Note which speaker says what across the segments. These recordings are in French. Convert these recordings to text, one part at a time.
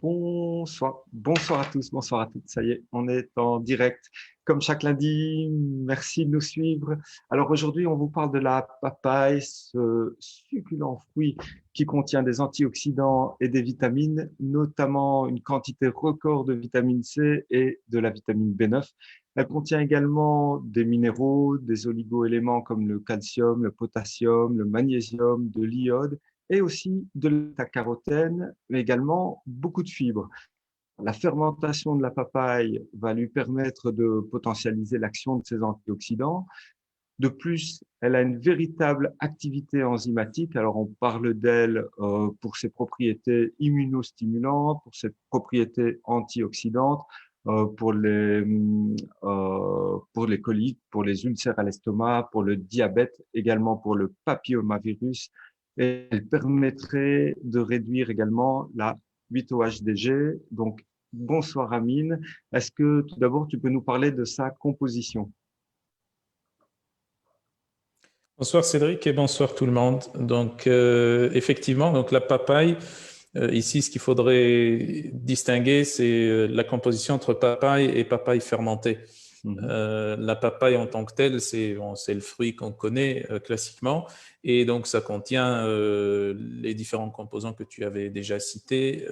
Speaker 1: Bonsoir à tous, bonsoir à toutes. Ça y est, on est en direct. Comme chaque lundi, merci de nous suivre. Alors aujourd'hui, on vous parle de la papaye, ce succulent fruit qui contient des antioxydants et des vitamines, notamment une quantité record de vitamine C et de la vitamine B9. Elle contient également des minéraux, des oligo-éléments comme le calcium, le potassium, le magnésium, de l'iode et aussi de l'bêta-carotène, mais également beaucoup de fibres. La fermentation de la papaye va lui permettre de potentialiser l'action de ces antioxydants. De plus, elle a une véritable activité enzymatique. Alors, on parle d'elle pour ses propriétés immunostimulantes, pour ses propriétés antioxydantes, pour les coliques, pour les ulcères à l'estomac, pour le diabète, également pour le papillomavirus. Et elle permettrait de réduire également la 8-OHDG. Donc, bonsoir Amine. Est-ce que tout d'abord, tu peux nous parler de sa composition?
Speaker 2: Bonsoir Cédric et bonsoir tout le monde. Donc effectivement, donc la papaye, ici ce qu'il faudrait distinguer, c'est la composition entre papaye et papaye fermentée. La papaye en tant que telle, c'est le fruit qu'on connaît classiquement, et donc ça contient les différents composants que tu avais déjà cités,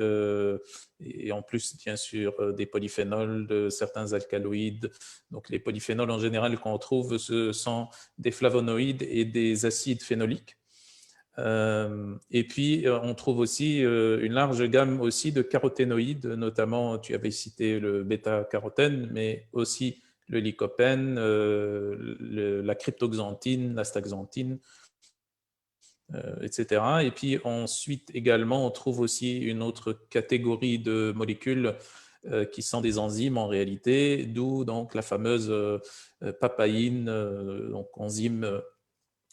Speaker 2: et en plus bien sûr des polyphénols, de certains alcaloïdes. Donc les polyphénols en général qu'on trouve, ce sont des flavonoïdes et des acides phénoliques. Et puis, on trouve aussi une large gamme aussi de caroténoïdes, notamment, tu avais cité le bêta-carotène, mais aussi le lycopène, la cryptoxanthine, l'astaxanthine, etc. Et puis ensuite, également, on trouve aussi une autre catégorie de molécules qui sont des enzymes en réalité, d'où donc la fameuse papaïne, donc enzyme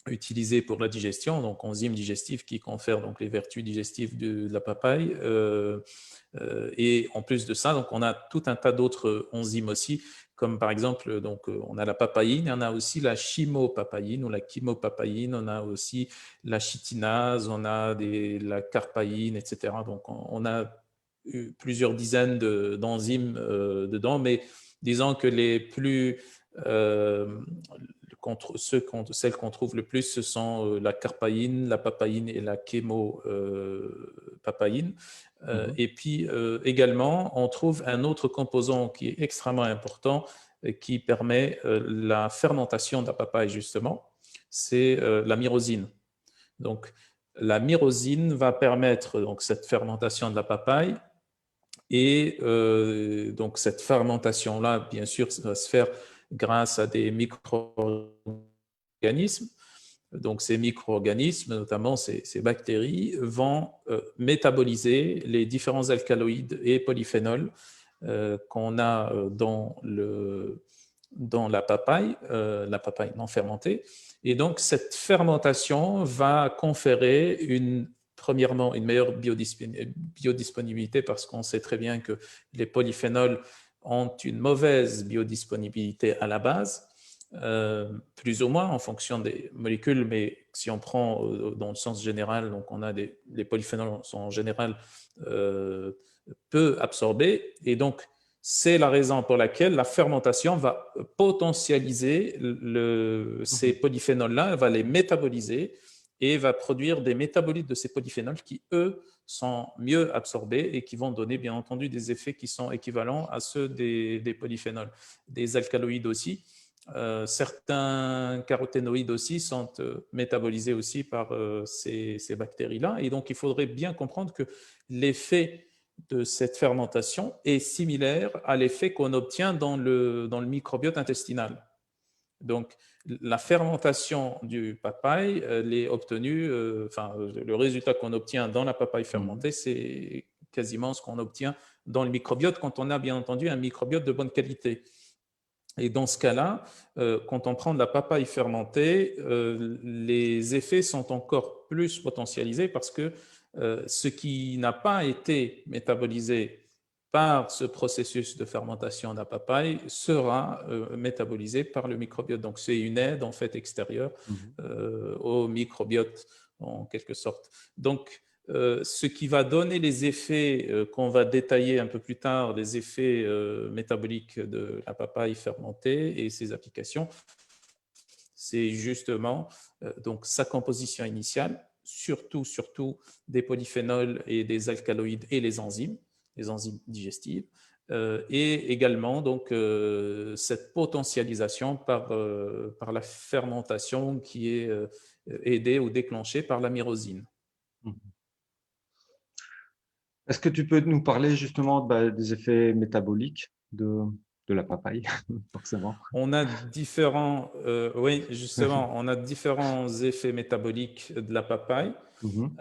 Speaker 2: utilisé pour la digestion, donc enzyme digestive qui confère donc les vertus digestives de la papaye. Et en plus de ça, donc on a tout un tas d'autres enzymes aussi, comme par exemple, donc on a la papaïne, on a aussi la chymopapaïne ou la chymopapaïne, on a aussi la chitinase, on a la carpaïne, etc. Donc on a eu plusieurs dizaines d'enzymes dedans, mais disons que les plus celles qu'on trouve le plus, ce sont la carpaïne, la papaïne et la chémopapaïne. Et puis également, on trouve un autre composant qui est extrêmement important, qui permet la fermentation de la papaye, justement, c'est la myrosine. Donc, la myrosine va permettre donc, cette fermentation de la papaye. Et donc, cette fermentation-là, bien sûr, ça va se faire grâce à des micro-organismes. Donc, ces micro-organismes, notamment ces bactéries, vont métaboliser les différents alcaloïdes et polyphénols qu'on a dans la papaye non fermentée. Et donc, cette fermentation va conférer premièrement, une meilleure biodisponibilité, parce qu'on sait très bien que les polyphénols ont une mauvaise biodisponibilité à la base, plus ou moins en fonction des molécules, mais si on prend dans le sens général, donc on a les polyphénols sont en général peu absorbés, et donc c'est la raison pour laquelle la fermentation va potentialiser ces polyphénols-là, va les métaboliser et va produire des métabolites de ces polyphénols qui, eux, sont mieux absorbés et qui vont donner, bien entendu, des effets qui sont équivalents à ceux des polyphénols. Des alcaloïdes aussi. Certains caroténoïdes aussi sont métabolisés aussi par ces bactéries-là. Et donc, il faudrait bien comprendre que l'effet de cette fermentation est similaire à l'effet qu'on obtient dans le microbiote intestinal. Donc, la fermentation du papaye, elle est obtenue, le résultat qu'on obtient dans la papaye fermentée, c'est quasiment ce qu'on obtient dans le microbiote quand on a bien entendu un microbiote de bonne qualité. Et dans ce cas-là, quand on prend de la papaye fermentée, les effets sont encore plus potentialisés parce que ce qui n'a pas été métabolisé par ce processus de fermentation de la papaye sera métabolisé par le microbiote. Donc, c'est une aide en fait extérieure au microbiote en quelque sorte. Donc, ce qui va donner les effets qu'on va détailler un peu plus tard, les effets métaboliques de la papaye fermentée et ses applications, c'est justement donc sa composition initiale, surtout des polyphénols et des alcaloïdes et les enzymes digestives, et également donc cette potentialisation par la fermentation qui est aidée ou déclenchée par la myrosine.
Speaker 1: Est-ce que tu peux nous parler justement des effets métaboliques de la papaye, forcément?
Speaker 2: On a oui, justement, on a différents effets métaboliques de la papaye.
Speaker 1: Mhm.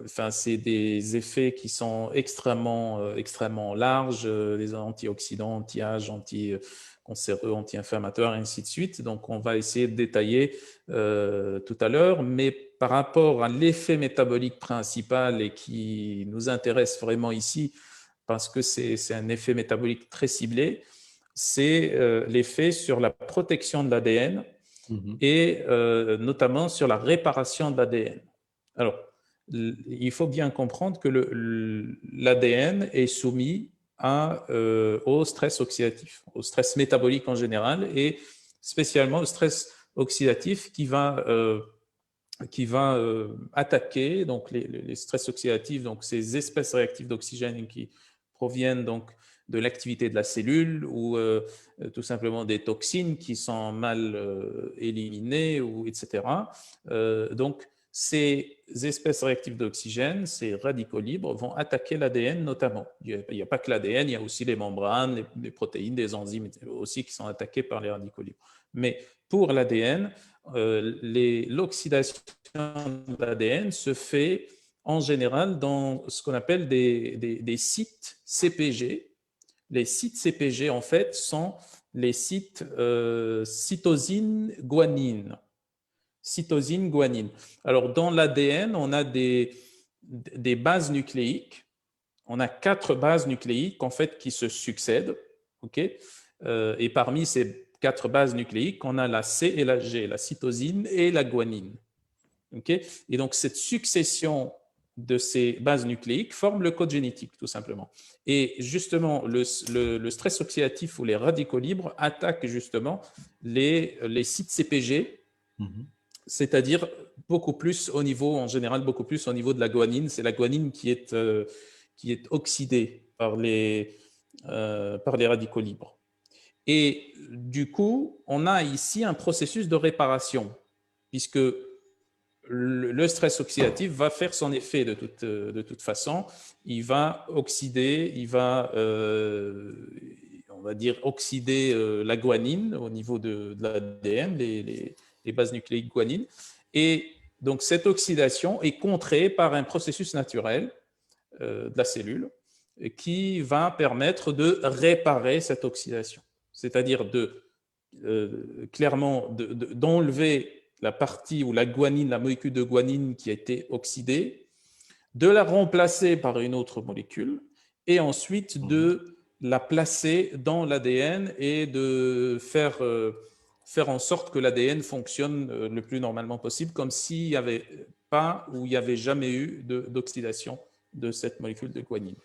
Speaker 2: Enfin, c'est des effets qui sont extrêmement larges, les antioxydants, anti-âge, anti-cancéreux, anti-inflammatoires, et ainsi de suite. Donc, on va essayer de détailler tout à l'heure, mais par rapport à l'effet métabolique principal et qui nous intéresse vraiment ici, parce que c'est un effet métabolique très ciblé, c'est l'effet sur la protection de l'ADN et notamment sur la réparation de l'ADN. Alors, il faut bien comprendre que l'ADN est soumis au stress oxydatif, au stress métabolique en général et spécialement au stress oxydatif qui va attaquer donc les stress oxydatifs, donc ces espèces réactives d'oxygène qui proviennent donc de l'activité de la cellule ou tout simplement des toxines qui sont mal éliminées, etc. Donc, ces espèces réactives d'oxygène, ces radicaux libres, vont attaquer l'ADN notamment. Il n'y a pas que l'ADN, il y a aussi les membranes, les protéines, les enzymes aussi qui sont attaquées par les radicaux libres. Mais pour l'ADN, l'oxydation de l'ADN se fait en général dans ce qu'on appelle des sites CPG. Les sites CPG, en fait, sont les sites cytosine-guanine. Cytosine-guanine. Alors, dans l'ADN, on a des bases nucléiques. On a 4 bases nucléiques, en fait, qui se succèdent. Okay, et parmi ces 4 bases nucléiques, on a la C et la G, la cytosine et la guanine. Okay, et donc, cette succession de ces bases nucléiques forme le code génétique, tout simplement. Et justement, le stress oxydatif ou les radicaux libres attaquent justement les sites CPG, c'est-à-dire beaucoup plus au niveau, en général, beaucoup plus au niveau de la guanine. C'est la guanine qui est oxydée par les radicaux libres. Et du coup, on a ici un processus de réparation, puisque le stress oxydatif va faire son effet de toute façon. Il va oxyder, on va dire, oxyder la guanine au niveau de l'ADN, les bases nucléiques guanine. Et donc, cette oxydation est contrée par un processus naturel de la cellule qui va permettre de réparer cette oxydation. C'est-à-dire clairement d'enlever la partie ou la guanine, la molécule de guanine qui a été oxydée, de la remplacer par une autre molécule et ensuite de la placer dans l'ADN et de faire en sorte que l'ADN fonctionne le plus normalement possible, comme s'il n'y avait pas ou il n'y avait jamais eu d'oxydation de cette molécule de guanine.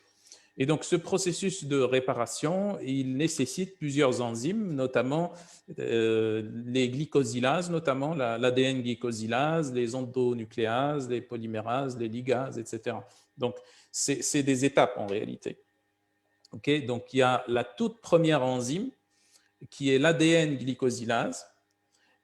Speaker 2: Et donc, ce processus de réparation, il nécessite plusieurs enzymes, notamment les glycosylases, notamment l'ADN glycosylase, les endonucléases, les polymérases, les ligases, etc. Donc, c'est des étapes en réalité. Okay, donc, il y a la toute première enzyme qui est l'ADN glycosylase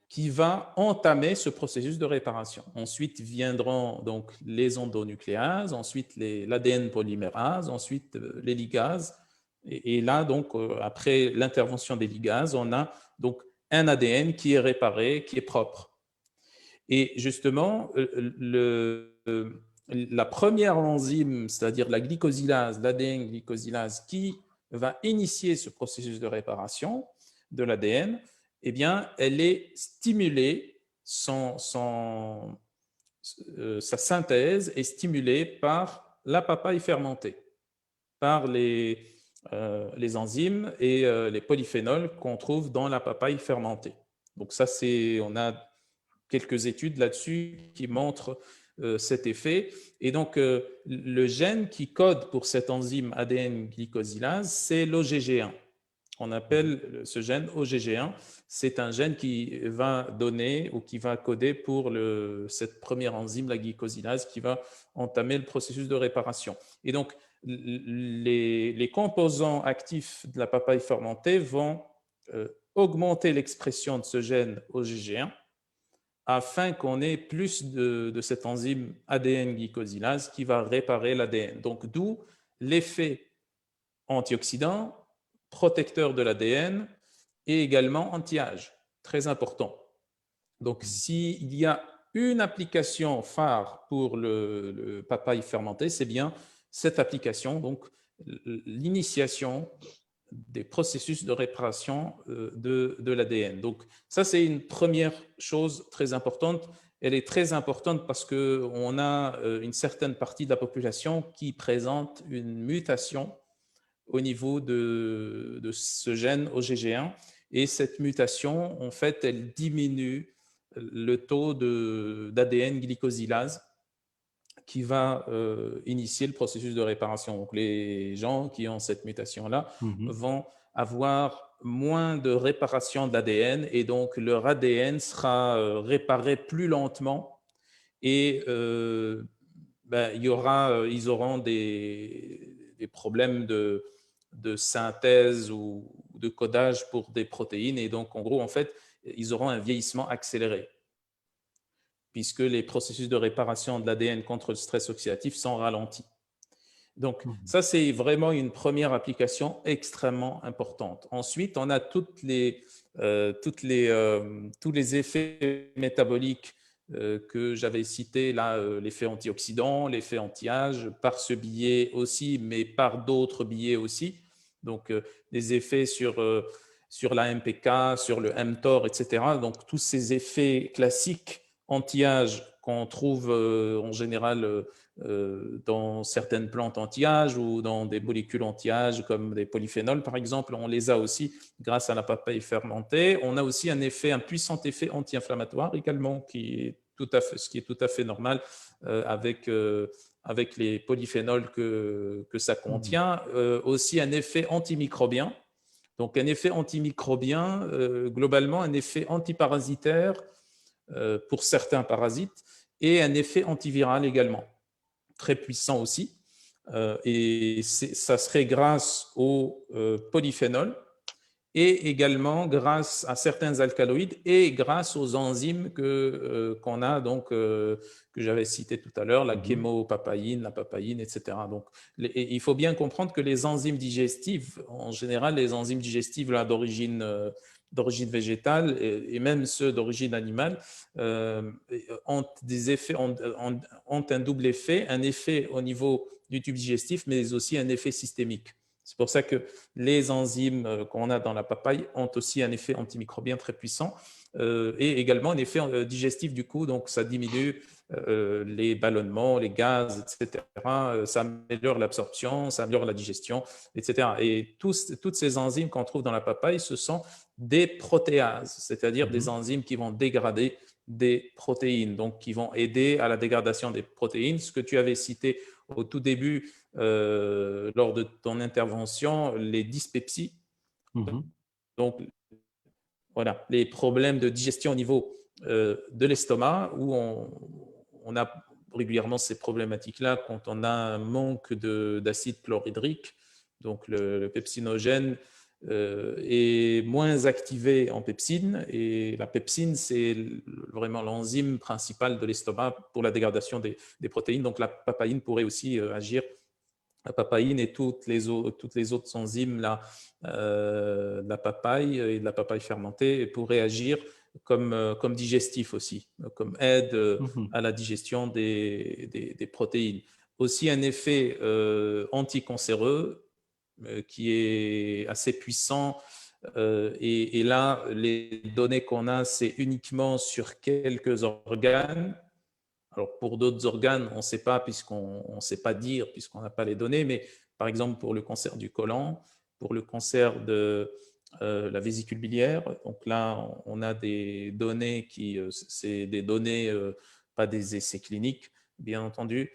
Speaker 2: qui va entamer ce processus de réparation. Ensuite viendront donc les endonucléases, ensuite l'ADN polymérase, ensuite les ligases. Et là, donc, après l'intervention des ligases, on a donc un ADN qui est réparé, qui est propre. Et justement, la première enzyme, c'est-à-dire la glycosylase, l'ADN glycosylase, qui va initier ce processus de réparation de l'ADN, eh bien, elle est stimulée, sa synthèse est stimulée par la papaye fermentée, par les enzymes et les polyphénols qu'on trouve dans la papaye fermentée. Donc ça, on a quelques études là-dessus qui montrent cet effet. Et donc, le gène qui code pour cette enzyme ADN glycosylase, c'est l'OGG1. On appelle ce gène OGG1. C'est un gène qui va donner ou qui va coder pour cette première enzyme, la glycosylase, qui va entamer le processus de réparation. Et donc, les composants actifs de la papaye fermentée vont augmenter l'expression de ce gène OGG1 afin qu'on ait plus de cette enzyme ADN glycosylase qui va réparer l'ADN. Donc, d'où l'effet antioxydant, protecteur de l'ADN et également anti-âge, très important. Donc, s'il y a une application phare pour le papaye fermenté, c'est bien cette application, donc l'initiation des processus de réparation de l'ADN. Donc, ça, c'est une première chose très importante. Elle est très importante parce qu'on a une certaine partie de la population qui présente une mutation au niveau de ce gène OGG1. Et cette mutation, en fait, elle diminue le taux d'ADN glycosylase qui va initier le processus de réparation. Donc, les gens qui ont cette mutation-là vont avoir moins de réparation d'ADN et donc leur ADN sera réparé plus lentement et ils auront des problèmes de synthèse ou de codage pour des protéines et donc en gros, en fait, ils auront un vieillissement accéléré puisque les processus de réparation de l'ADN contre le stress oxydatif sont ralentis. Donc, ça, c'est vraiment une première application extrêmement importante. Ensuite, on a tous les effets métaboliques que j'avais cités, là, l'effet antioxydant, l'effet anti-âge, par ce biais aussi, mais par d'autres biais aussi. Donc, des effets sur la MPK, sur le mTOR, etc. Donc, tous ces effets classiques anti-âge qu'on trouve en général dans certaines plantes anti-âge ou dans des molécules anti-âge comme des polyphénols par exemple, on les a aussi grâce à la papaye fermentée. On a aussi un puissant effet anti-inflammatoire également, ce qui est tout à fait normal avec les polyphénols que ça contient. Aussi un effet antimicrobien. Donc un effet antimicrobien, globalement un effet antiparasitaire pour certains parasites et un effet antiviral également, très puissant aussi. Et ça serait grâce aux polyphénols et également grâce à certains alcaloïdes et grâce aux enzymes qu'on a, donc, que j'avais cité tout à l'heure, la chémopapaïne, la papaïne, etc. Donc, il faut bien comprendre que les enzymes digestives, en général, les enzymes digestives d'origine végétale et même ceux d'origine animale ont un double effet, un effet au niveau du tube digestif, mais aussi un effet systémique. C'est pour ça que les enzymes qu'on a dans la papaye ont aussi un effet antimicrobien très puissant et également un effet digestif du coup, donc ça diminue les ballonnements, les gaz, etc. Ça améliore l'absorption, ça améliore la digestion, etc. Et toutes ces enzymes qu'on trouve dans la papaye, ce sont des protéases, c'est-à-dire des enzymes qui vont dégrader des protéines, donc qui vont aider à la dégradation des protéines. Ce que tu avais cité au tout début lors de ton intervention, les dyspepsies. Donc, voilà, les problèmes de digestion au niveau de l'estomac, où on a régulièrement ces problématiques-là quand on a un manque d'acide chlorhydrique. Donc, le pepsinogène est moins activé en pepsine. Et la pepsine, c'est vraiment l'enzyme principale de l'estomac pour la dégradation des protéines. Donc, la papaïne pourrait aussi agir. La papaïne et toutes les autres enzymes là, de la papaye et de la papaye fermentée pourraient agir comme digestif aussi, comme aide à la digestion des protéines. Aussi un effet anticancéreux qui est assez puissant. Et là, les données qu'on a, c'est uniquement sur quelques organes. Alors, pour d'autres organes, on ne sait pas, puisqu'on ne sait pas dire, puisqu'on n'a pas les données, mais par exemple, pour le cancer du côlon, pour le cancer de la vésicule biliaire, donc là, on a des données c'est des données, pas des essais cliniques, bien entendu.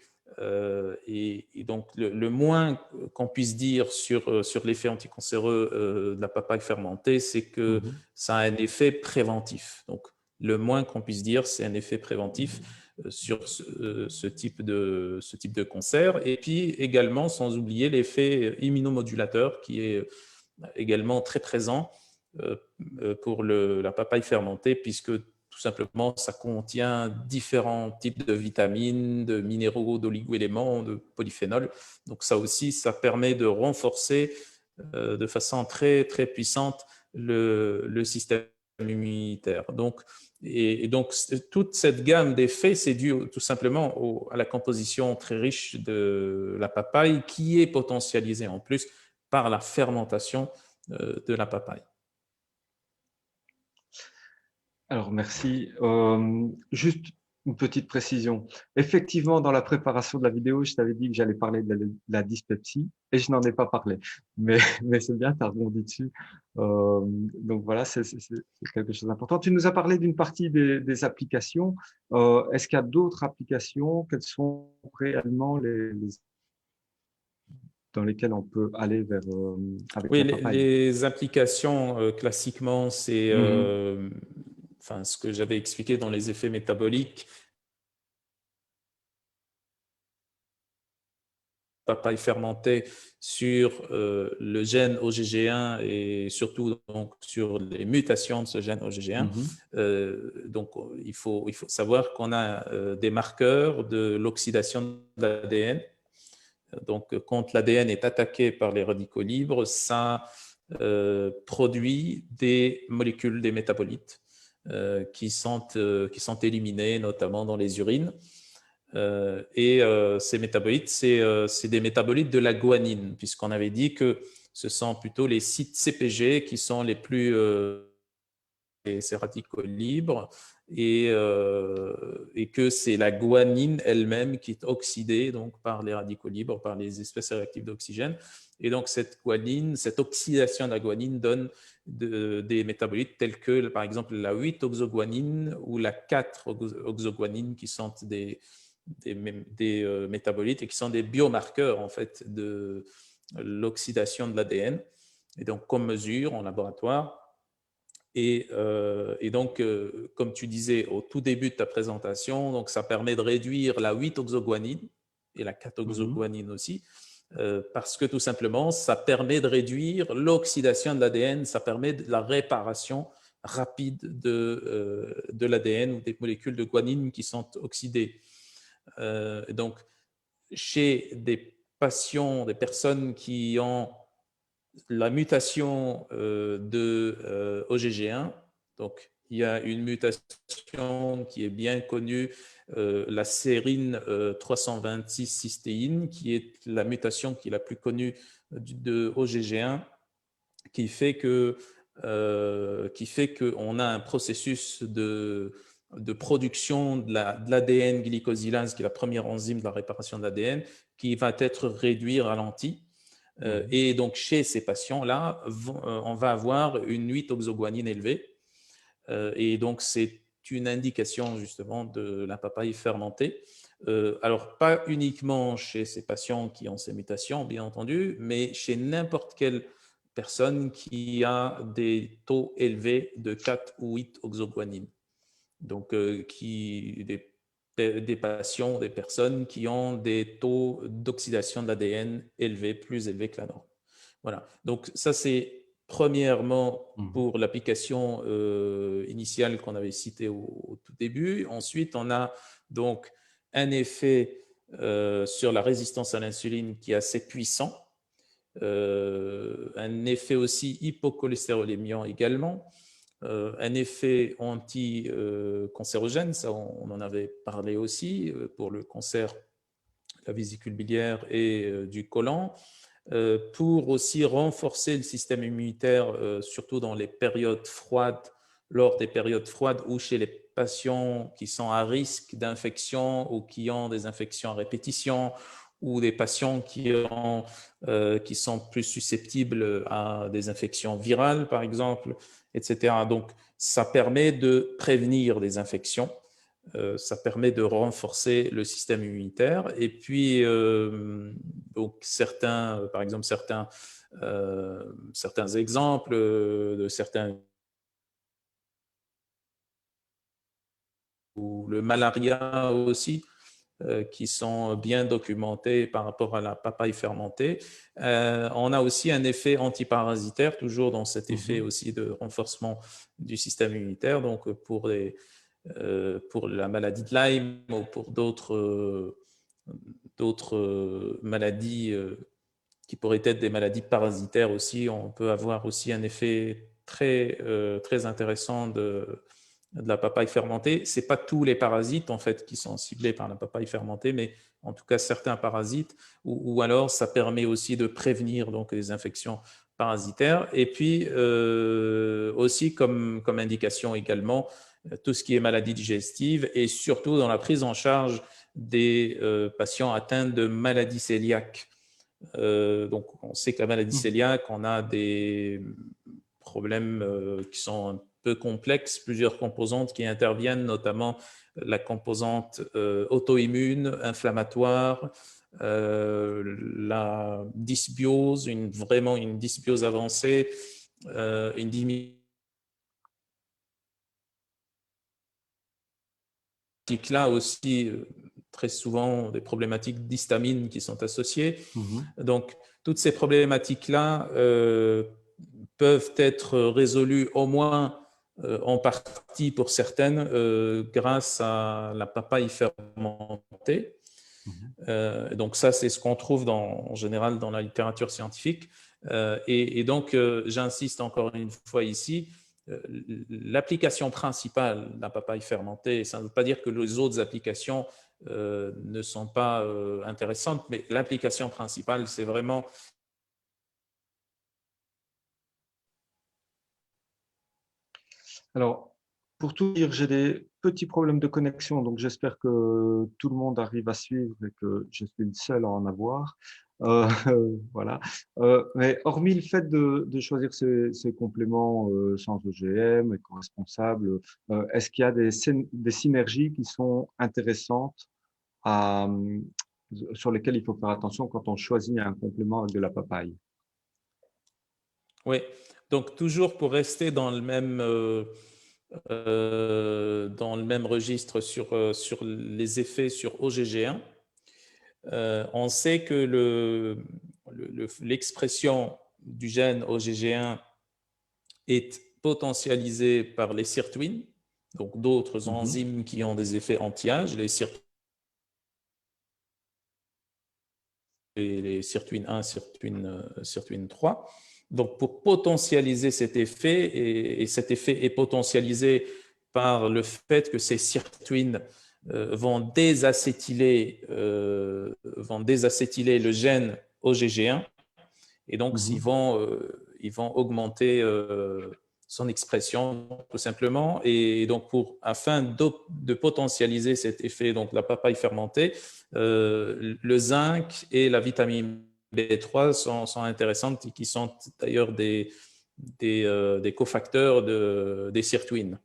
Speaker 2: Et donc, le moins qu'on puisse dire sur l'effet anticancéreux de la papaye fermentée, c'est que ça a un effet préventif. Donc, le moins qu'on puisse dire, c'est un effet préventif sur ce type de cancer. Et puis également, sans oublier l'effet immunomodulateur qui est également très présent pour la papaye fermentée, puisque tout simplement, ça contient différents types de vitamines, de minéraux, d'oligo-éléments, de polyphénols. Donc ça aussi, ça permet de renforcer de façon très, très puissante le système immunitaire. Et donc, toute cette gamme d'effets, c'est dû tout simplement à la composition très riche de la papaye qui est potentialisée en plus par la fermentation de la papaye.
Speaker 1: Alors, merci. Juste une petite précision. Effectivement, dans la préparation de la vidéo, je t'avais dit que j'allais parler de la dyspepsie et je n'en ai pas parlé. Mais c'est bien, tu as rebondi dessus. Donc voilà, c'est quelque chose d'important. Tu nous as parlé d'une partie des applications. Est-ce qu'il y a d'autres applications? Quelles sont réellement dans lesquelles on peut aller vers avec
Speaker 2: Oui,
Speaker 1: la papaye?
Speaker 2: les applications, classiquement, c'est enfin, ce que j'avais expliqué dans les effets métaboliques. Papaye fermentée sur le gène OGG1 et surtout donc, sur les mutations de ce gène OGG1. Donc, il faut savoir qu'on a des marqueurs de l'oxydation de l'ADN. Donc, quand l'ADN est attaqué par les radicaux libres, ça produit des molécules, des métabolites qui sont éliminés notamment dans les urines. Ces métabolites, c'est des métabolites de la guanine, puisqu'on avait dit que ce sont plutôt les sites CPG qui sont les plus ces radicaux libres et que c'est la guanine elle-même qui est oxydée donc, par les radicaux libres, par les espèces réactives d'oxygène. Et donc, cette guanine, cette oxydation de la guanine donne des métabolites tels que, par exemple, la 8-oxoguanine ou la 4-oxoguanine qui sont des métabolites et qui sont des biomarqueurs en fait de l'oxydation de l'ADN. Et donc, comme mesure en laboratoire. Et donc, comme tu disais au tout début de ta présentation, donc ça permet de réduire la 8-oxoguanine et la 4-oxoguanine aussi, parce que tout simplement, ça permet de réduire l'oxydation de l'ADN, ça permet de la réparation rapide de l'ADN ou des molécules de guanine qui sont oxydées. Donc, chez des patients, des personnes qui ont la mutation de OGG1, donc il y a une mutation qui est bien connue, la sérine 326 cystéine, qui est la mutation qui est la plus connue de OGG1, qui fait qu'on a un processus de production de l'ADN glycosylase, qui est la première enzyme de la réparation de l'ADN, qui va être réduit, ralenti. Et donc, chez ces patients-là, on va avoir une 8-oxoguanine élevée. Et donc, c'est une indication justement de la papaye fermentée. Alors, pas uniquement chez ces patients qui ont ces mutations, bien entendu, mais chez n'importe quelle personne qui a des taux élevés de 4 ou 8-oxoguanine. Donc, des patients, des personnes qui ont des taux d'oxydation de l'ADN élevés, plus élevés que la norme. Voilà. Donc, ça, c'est premièrement pour l'application initiale qu'on avait citée au tout début. Ensuite, on a donc un effet sur la résistance à l'insuline qui est assez puissant. Un effet aussi hypocholestérolémiant également. Un effet anti-cancérogène, ça on en avait parlé aussi pour le cancer de la vésicule biliaire et du côlon, pour aussi renforcer le système immunitaire, surtout dans les périodes froides, lors des périodes froides ou chez les patients qui sont à risque d'infection ou qui ont des infections à répétition, ou des patients qui sont plus susceptibles à des infections virales, par exemple, etc. Donc, ça permet de prévenir des infections ça permet de renforcer le système immunitaire. Et puis, donc par exemple, certains exemples de certains, ou le malaria aussi, qui sont bien documentés par rapport à la papaye fermentée. On a aussi un effet antiparasitaire, toujours dans cet effet aussi de renforcement du système immunitaire. Donc, pour la maladie de Lyme ou pour d'autres maladies qui pourraient être des maladies parasitaires aussi, on peut avoir aussi un effet très intéressant de la papaye fermentée. Ce n'est pas tous les parasites en fait qui sont ciblés par la papaye fermentée, mais en tout cas certains parasites, ou alors ça permet aussi de prévenir donc les infections parasitaires. Et puis aussi comme indication également, tout ce qui est maladie digestive et surtout dans la prise en charge des patients atteints de maladie cœliaque. Donc on sait que la maladie cœliaque, on a des problèmes qui sont un peu complexes, plusieurs composantes qui interviennent, notamment la composante auto-immune, inflammatoire, la dysbiose, vraiment une dysbiose avancée, une diminution là aussi, très souvent des problématiques d'histamine qui sont associées. Donc, toutes ces problématiques-là peuvent être résolues au moins en partie pour certaines grâce à la papaye fermentée. Donc ça, c'est ce qu'on trouve en général dans la littérature scientifique. Et donc, j'insiste encore une fois ici, l'application principale de la papaye fermentée, ça ne veut pas dire que les autres applications ne sont pas intéressantes, mais l'application principale, c'est vraiment…
Speaker 1: Alors, pour tout dire, j'ai des petits problèmes de connexion, donc j'espère que tout le monde arrive à suivre et que je suis le seul à en avoir. Voilà. Mais hormis le fait de choisir ces compléments sans OGM, éco-responsables, est-ce qu'il y a des synergies qui sont intéressantes à, sur lesquelles il faut faire attention quand on choisit un complément avec de la papaye?
Speaker 2: Oui, donc toujours pour rester dans le même registre sur les effets sur OGG1, on sait que l'expression du gène OGG1 est potentialisée par les sirtuines, donc d'autres enzymes qui ont des effets anti-âge, les sirtuines 1, sirtuine 3. Donc, pour potentialiser cet effet, et cet effet est potentialisé par le fait que ces sirtuines vont désacétyler le gène OGG1, et donc ils vont augmenter son expression tout simplement. Et donc, afin de potentialiser cet effet, donc la papaye fermentée, le zinc et la vitamine B3 sont intéressantes et qui sont d'ailleurs des cofacteurs des sirtuines.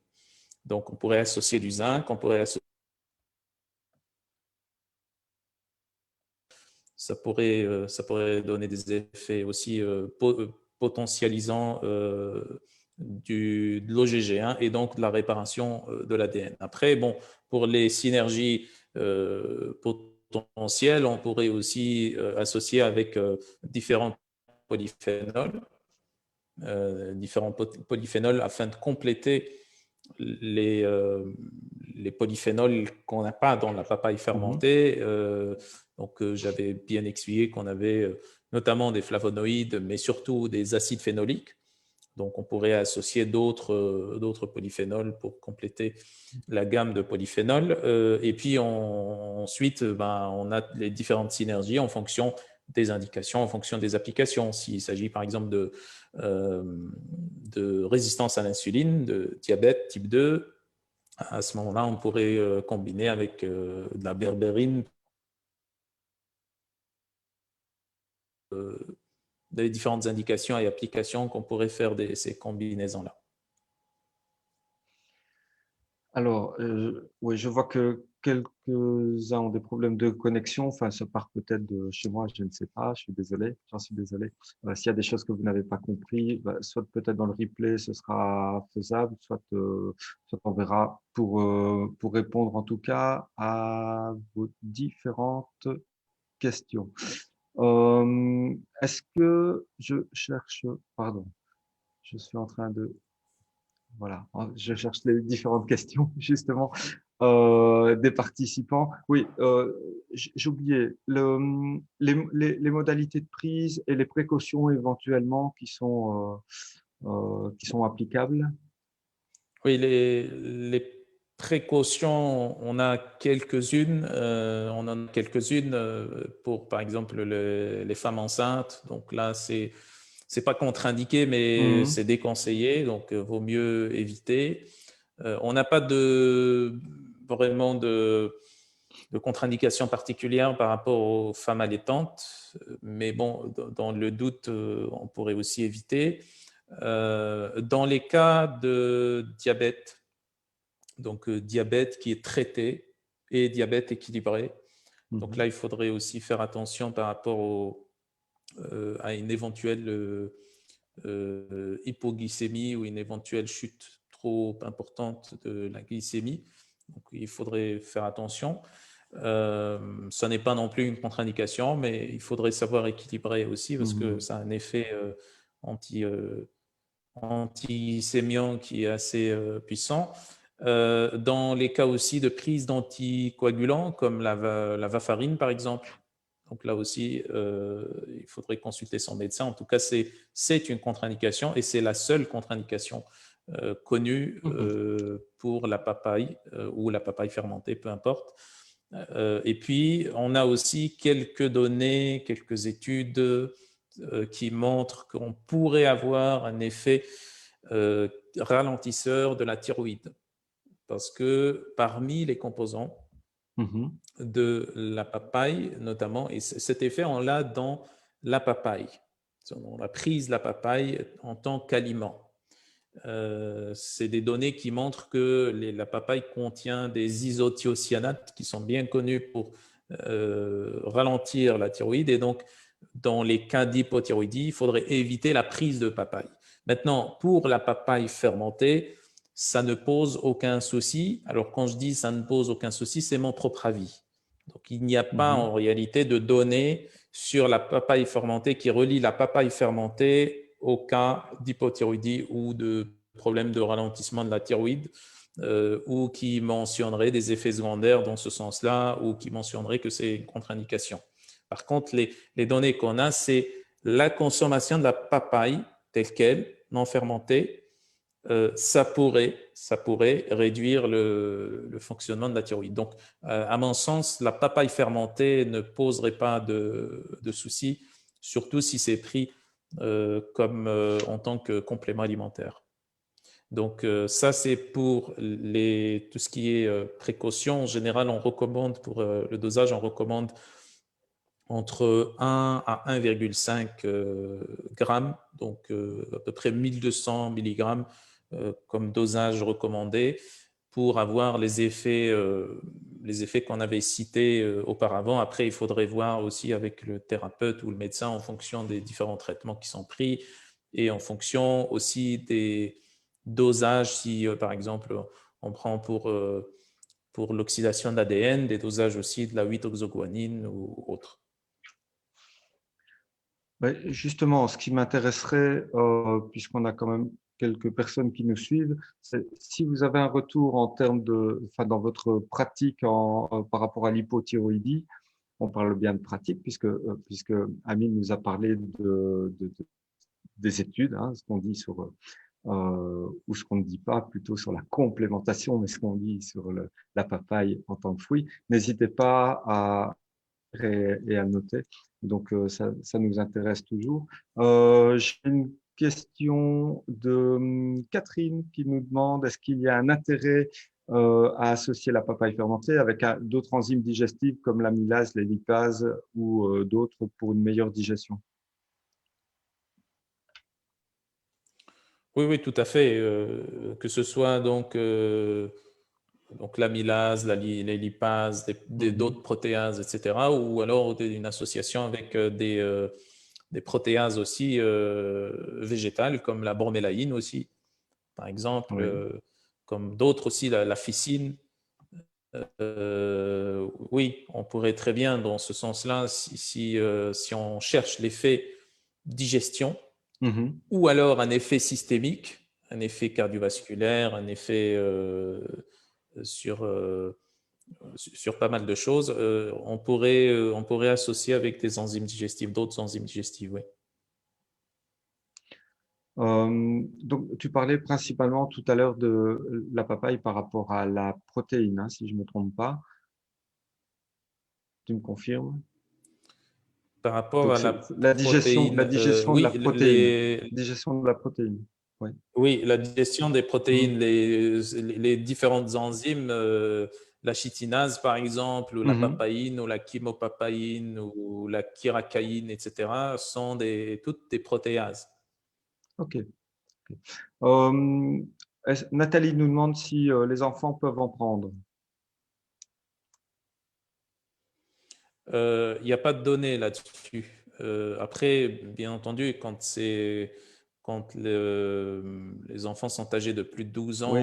Speaker 2: Donc, on pourrait associer du zinc, ça pourrait donner des effets aussi potentialisants de l'OGG1 et donc de la réparation de l'ADN. Après, bon, pour les synergies potentielles, on pourrait aussi associer avec différents polyphénols, afin de compléter les polyphénols qu'on n'a pas dans la papaye fermentée. Donc, j'avais bien expliqué qu'on avait notamment des flavonoïdes, mais surtout des acides phénoliques. Donc, on pourrait associer d'autres polyphénols pour compléter la gamme de polyphénols. Et puis, ensuite, on a les différentes synergies en fonction des indications, en fonction des applications. S'il s'agit, par exemple, de résistance à l'insuline, de diabète type 2, à ce moment-là, on pourrait combiner avec de la berbérine, des différentes indications et applications qu'on pourrait faire ces combinaisons-là.
Speaker 1: Alors, oui, je vois que quelques-uns ont des problèmes de connexion. Enfin, ça part peut-être de chez moi, je ne sais pas. Je suis désolé, j'en suis désolé. S'il y a des choses que vous n'avez pas compris, soit peut-être dans le replay, ce sera faisable, soit on verra pour répondre en tout cas à vos différentes questions. Est-ce que je cherche, pardon, je suis en train de voilà, je cherche les différentes questions justement des participants. Oui, j'ai oublié les modalités de prise et les précautions éventuellement qui sont applicables.
Speaker 2: Oui, les précautions, on a quelques-unes. On en a quelques-unes pour, par exemple, les femmes enceintes. Donc là, c'est pas contre-indiqué, mais
Speaker 1: Mhm,
Speaker 2: c'est déconseillé. Donc, vaut mieux éviter. On n'a pas vraiment de contre-indication particulière par rapport aux femmes allaitantes. Mais bon, dans le doute, on pourrait aussi éviter. Dans les cas de diabète, donc diabète qui est traité et diabète équilibré. Donc
Speaker 1: mhm,
Speaker 2: là, il faudrait aussi faire attention par rapport à une éventuelle hypoglycémie ou une éventuelle chute trop importante de la glycémie. Donc il faudrait faire attention. Ça n'est pas non plus une contre-indication, mais il faudrait savoir équilibrer aussi parce que
Speaker 1: mhm,
Speaker 2: ça a un effet anti-sémiant qui est assez puissant. Dans les cas aussi de prise d'anticoagulants, comme la varfarine par exemple, donc là aussi, il faudrait consulter son médecin. En tout cas, c'est une contre-indication et c'est la seule contre-indication connue
Speaker 1: mhm,
Speaker 2: pour la papaye ou la papaye fermentée, peu importe. Et puis, on a aussi quelques données, quelques études qui montrent qu'on pourrait avoir un effet ralentisseur de la thyroïde. Parce que parmi les composants
Speaker 1: mhm,
Speaker 2: de la papaye, notamment, et cet effet, on l'a dans la papaye. On a prise la papaye en tant qu'aliment. C'est des données qui montrent que la papaye contient des isothiocyanates qui sont bien connus pour ralentir la thyroïde. Et donc, dans les cas d'hypothyroïdie, il faudrait éviter la prise de papaye. Maintenant, pour la papaye fermentée, ça ne pose aucun souci. Alors, quand je dis ça ne pose aucun souci, c'est mon propre avis. Donc, il n'y a pas
Speaker 1: mhm.
Speaker 2: en réalité de données sur la papaye fermentée qui relie la papaye fermentée au cas d'hypothyroïdie ou de problème de ralentissement de la thyroïde ou qui mentionnerait des effets secondaires dans ce sens-là ou qui mentionnerait que c'est une contre-indication. Par contre, les données qu'on a, c'est la consommation de la papaye telle qu'elle, non fermentée, ça pourrait réduire le fonctionnement de la thyroïde. Donc, à mon sens, la papaye fermentée ne poserait pas de soucis, surtout si c'est pris comme en tant que complément alimentaire. Donc, ça, c'est pour tout ce qui est précaution. En général, on recommande pour le dosage, on recommande entre 1 à 1,5 grammes, donc à peu près 1200 milligrammes comme dosage recommandé pour avoir les effets qu'on avait cités auparavant. Après, il faudrait voir aussi avec le thérapeute ou le médecin en fonction des différents traitements qui sont pris et en fonction aussi des dosages, si par exemple on prend pour l'oxydation d'ADN, des dosages aussi de la 8-oxoguanine ou autre.
Speaker 1: Justement, ce qui m'intéresserait, puisqu'on a quand même quelques personnes qui nous suivent, c'est si vous avez un retour en termes enfin, dans votre pratique par rapport à l'hypothyroïdie, on parle bien de pratique puisque Amine nous a parlé des études, hein, ce qu'on dit sur ou ce qu'on ne dit pas plutôt sur la complémentation, mais ce qu'on dit sur la papaye en tant que fruit. N'hésitez pas et à le noter. Donc, ça nous intéresse toujours. J'ai une question de Catherine qui nous demande est-ce qu'il y a un intérêt à associer la papaye fermentée avec d'autres enzymes digestives comme l'amylase, les lipases ou d'autres pour une meilleure digestion?
Speaker 2: Oui, oui, tout à fait. Que ce soit donc donc l'amylase, les lipases, d'autres protéases, etc. Ou alors une association avec des protéases aussi végétales, comme la bromélaïne aussi, par exemple,
Speaker 1: Oui.
Speaker 2: comme d'autres aussi, la ficine. Oui, on pourrait très bien, dans ce sens-là, si on cherche l'effet digestion,
Speaker 1: Mhm.
Speaker 2: ou alors un effet systémique, un effet cardiovasculaire, un effet sur, sur pas mal de choses, on pourrait associer avec des enzymes digestives, d'autres enzymes digestives, oui.
Speaker 1: Donc, tu parlais principalement tout à l'heure de la papaye par rapport à la protéine, hein, si je ne me trompe pas. Tu me confirmes?
Speaker 2: Par rapport
Speaker 1: Donc,
Speaker 2: à la
Speaker 1: c'est la
Speaker 2: protéine,
Speaker 1: digestion de la
Speaker 2: oui,
Speaker 1: protéine. Digestion de la protéine. Oui.
Speaker 2: oui, la digestion des protéines,
Speaker 1: Mhm.
Speaker 2: les différentes enzymes, la chitinase par exemple, ou la
Speaker 1: Mhm.
Speaker 2: papaïne, ou la chymopapaïne, ou la chiracaïne, etc., sont toutes des protéases.
Speaker 1: OK. Euh, Nathalie nous demande si les enfants peuvent en prendre.
Speaker 2: Il n'y a pas de données là-dessus. Après, bien entendu, quand les enfants sont âgés de plus de 12 ans,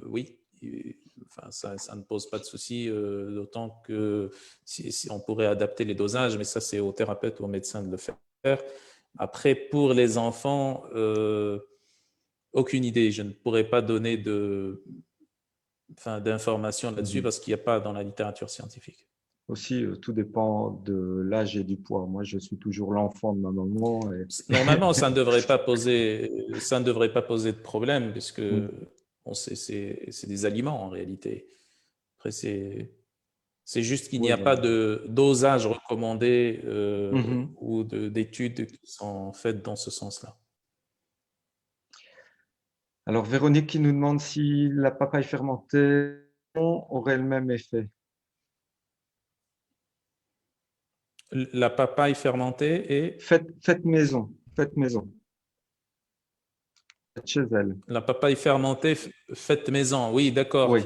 Speaker 1: Oui.
Speaker 2: oui, enfin, ça ne pose pas de souci, d'autant que si on pourrait adapter les dosages, mais ça, c'est au thérapeute ou au médecin de le faire. Après, pour les enfants, aucune idée. Je ne pourrais pas donner d'informations là-dessus
Speaker 1: Mhm.
Speaker 2: parce qu'il n'y a pas dans la littérature scientifique.
Speaker 1: Aussi, tout dépend de l'âge et du poids. Moi, je suis toujours l'enfant de ma maman.
Speaker 2: Normalement, ça ne devrait pas poser de problème puisque
Speaker 1: Mm.
Speaker 2: on sait, c'est des aliments en réalité. Après, c'est juste qu'il n'y
Speaker 1: Oui,
Speaker 2: a pas
Speaker 1: voilà.
Speaker 2: de dosage recommandé
Speaker 1: Mhm.
Speaker 2: ou d'études qui sont faites dans ce sens-là.
Speaker 1: Alors, Véronique qui nous demande si la papaye fermentée aurait le même effet.
Speaker 2: La papaye fermentée et
Speaker 1: Faites maison. Faites maison. Faites chez elle.
Speaker 2: la papaye fermentée faite maison, oui, d'accord.
Speaker 1: Oui.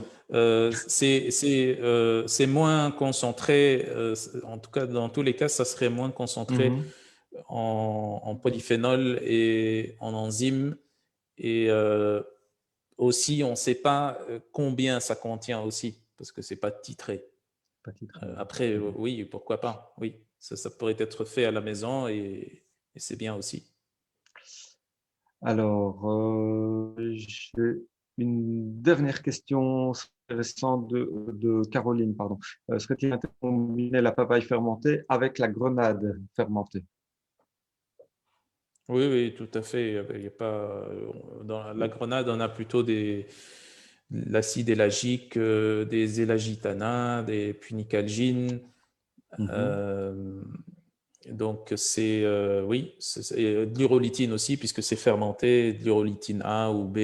Speaker 2: C'est moins concentré, en tout cas, dans tous les cas, ça serait moins concentré
Speaker 1: Mhm.
Speaker 2: en polyphénol et en enzymes. Et aussi, on ne sait pas combien ça contient aussi, parce que ce n'est pas titré.
Speaker 1: Pas titré, oui.
Speaker 2: Après,
Speaker 1: Mhm.
Speaker 2: oui, pourquoi pas. Oui, ça pourrait être fait à la maison et c'est bien aussi.
Speaker 1: Alors, j'ai une dernière question récente de Caroline, pardon. Serait-il intéressant de combiner la papaye fermentée avec la grenade fermentée?
Speaker 2: Oui, oui, tout à fait. Il y a pas, dans la grenade, on a plutôt l'acide élagique, des élagithanins, des punicalgines.
Speaker 1: Mhm.
Speaker 2: Euh, donc, oui, et de l'urolitine aussi, puisque c'est fermenté, de l'urolitine A ou B,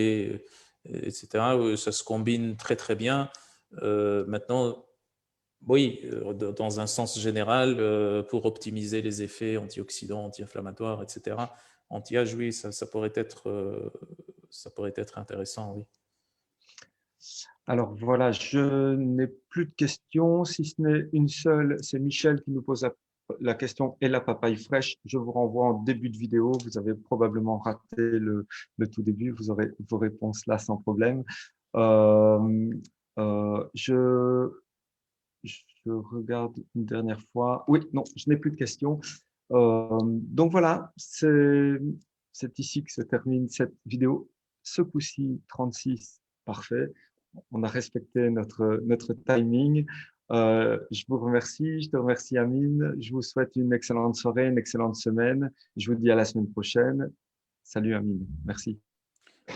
Speaker 2: etc. Ça se combine très, très bien. Maintenant, oui, dans un sens général, pour optimiser les effets antioxydants, anti-inflammatoires, etc. Anti-âge, oui, ça pourrait être intéressant, oui.
Speaker 1: Alors voilà, je n'ai plus de questions, si ce n'est une seule. C'est Michel qui nous pose la question et la papaye fraîche. Je vous renvoie en début de vidéo. Vous avez probablement raté le tout début. Vous aurez vos réponses là sans problème. Euh, euh, je, je regarde une dernière fois. Oui, non, je n'ai plus de questions. Donc voilà, c'est ici que se termine cette vidéo. Ce coup-ci, 36, parfait. On a respecté notre timing. Je vous remercie, je te remercie Amine. Je vous souhaite une excellente soirée, une excellente semaine. Je vous dis à la semaine prochaine. Salut Amine, merci.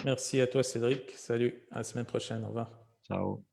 Speaker 2: Merci à toi, Cédric. Salut, à la semaine prochaine. Au revoir.
Speaker 1: Ciao.